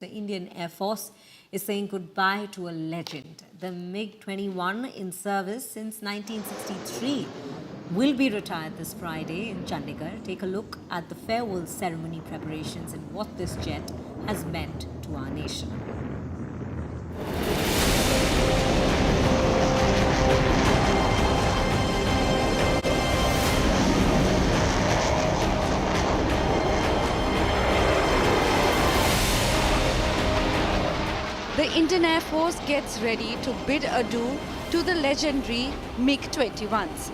The Indian Air Force is saying goodbye to a legend. The MiG-21 in service since 1963 will be retired this Friday in Chandigarh. Take a look at the farewell ceremony preparations and what this jet has meant to our nation. The Indian Air Force gets ready to bid adieu to the legendary MiG-21s.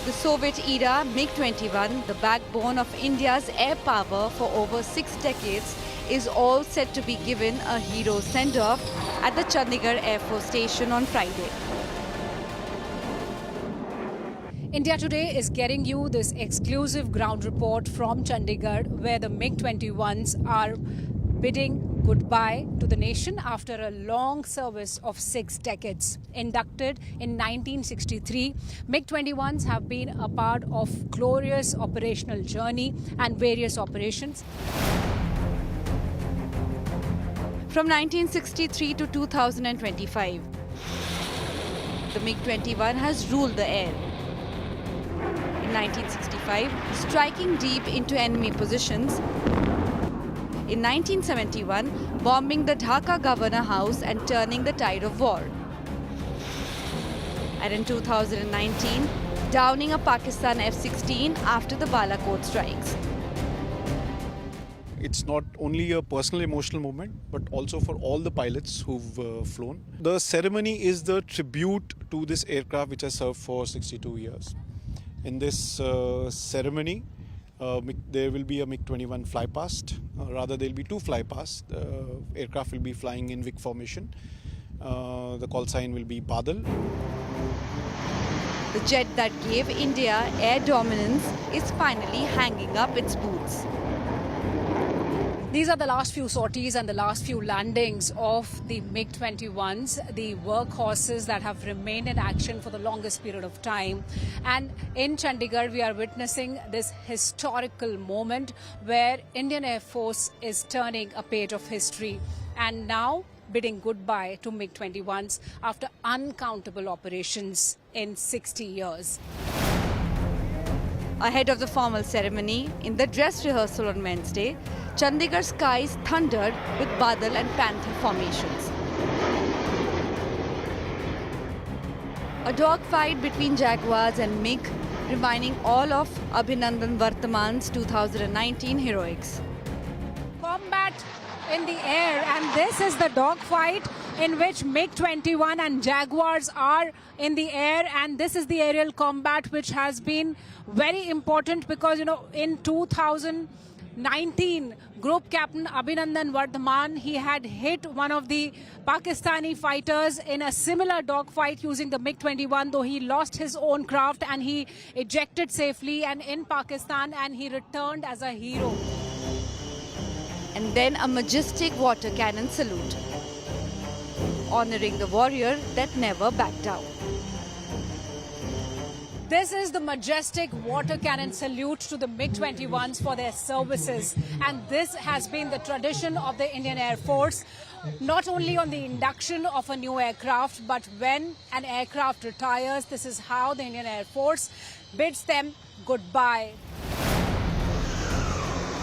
The Soviet-era MiG-21, the backbone of India's air power for over 6 decades, is all set to be given a hero send-off at the Chandigarh Air Force Station on Friday. India Today is getting you this exclusive ground report from Chandigarh, where the MiG-21s are bidding goodbye to the nation after a long service of 6 decades. Inducted in 1963, MiG-21s have been a part of glorious operational journey and various operations. From 1963 to 2025, the MiG-21 has ruled the air. In 1965, striking deep into enemy positions. In 1971, bombing the Dhaka Governor House and turning the tide of war. And in 2019, downing a Pakistan F-16 after the Balakot strikes. It's not only a personal emotional moment, but also for all the pilots who've flown. The ceremony is the tribute to this aircraft which has served for 62 years. In this ceremony, there will be a MiG-21 fly past. Rather, there will be 2 fly past. The aircraft will be flying in VIC formation. The call sign will be Badal. The jet that gave India air dominance is finally hanging up its boots. These are the last few sorties and the last few landings of the MiG-21s, the workhorses that have remained in action for the longest period of time. And in Chandigarh, we are witnessing this historical moment where Indian Air Force is turning a page of history and now bidding goodbye to MiG-21s after uncountable operations in 60 years. Ahead of the formal ceremony, in the dress rehearsal on Wednesday, Chandigarh skies thundered with Badal and Panther formations. A dogfight between Jaguars and MiG, reminding all of Abhinandan Varthaman's 2019 heroics. Combat in the air, and this is the dogfight in which MiG-21 and Jaguars are in the air, and this is the aerial combat which has been very important because, in 2019, Group Captain Abhinandan Vardhaman, he had hit one of the Pakistani fighters in a similar dogfight using the MiG-21, though he lost his own craft and he ejected safely and in Pakistan, and he returned as a hero. And then a majestic water cannon salute, honoring the warrior that never backed down. This is the majestic water cannon salute to the MiG-21s for their services. And this has been the tradition of the Indian Air Force, not only on the induction of a new aircraft, but when an aircraft retires, this is how the Indian Air Force bids them goodbye.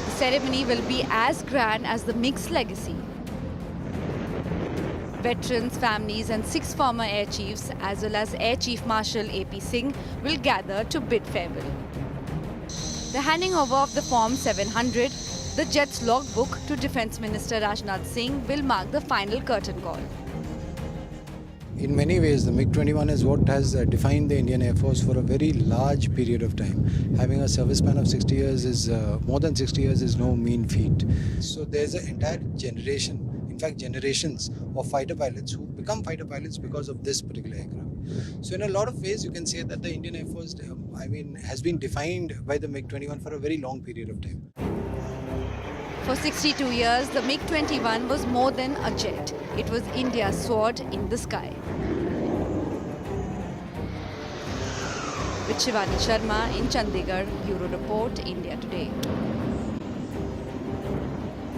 The ceremony will be as grand as the MiG's legacy. Veterans, families and 6 former air chiefs as well as Air Chief Marshal A.P. Singh will gather to bid farewell. The handing over of the Form 700, the jet's logbook, to Defence Minister Rajnath Singh will mark the final curtain call. In many ways, the MiG-21 is what has defined the Indian Air Force for a very large period of time. Having a service span of 60 years is, more than 60 years is no mean feat. So there's an entire generation, in fact generations of fighter pilots who become fighter pilots because of this particular aircraft. So in a lot of ways you can say that the Indian Air Force has been defined by the MiG-21 for a very long period of time. For 62 years, the MiG-21 was more than a jet. It was India's sword in the sky. With Shivani Sharma in Chandigarh, Bureau Report, India Today.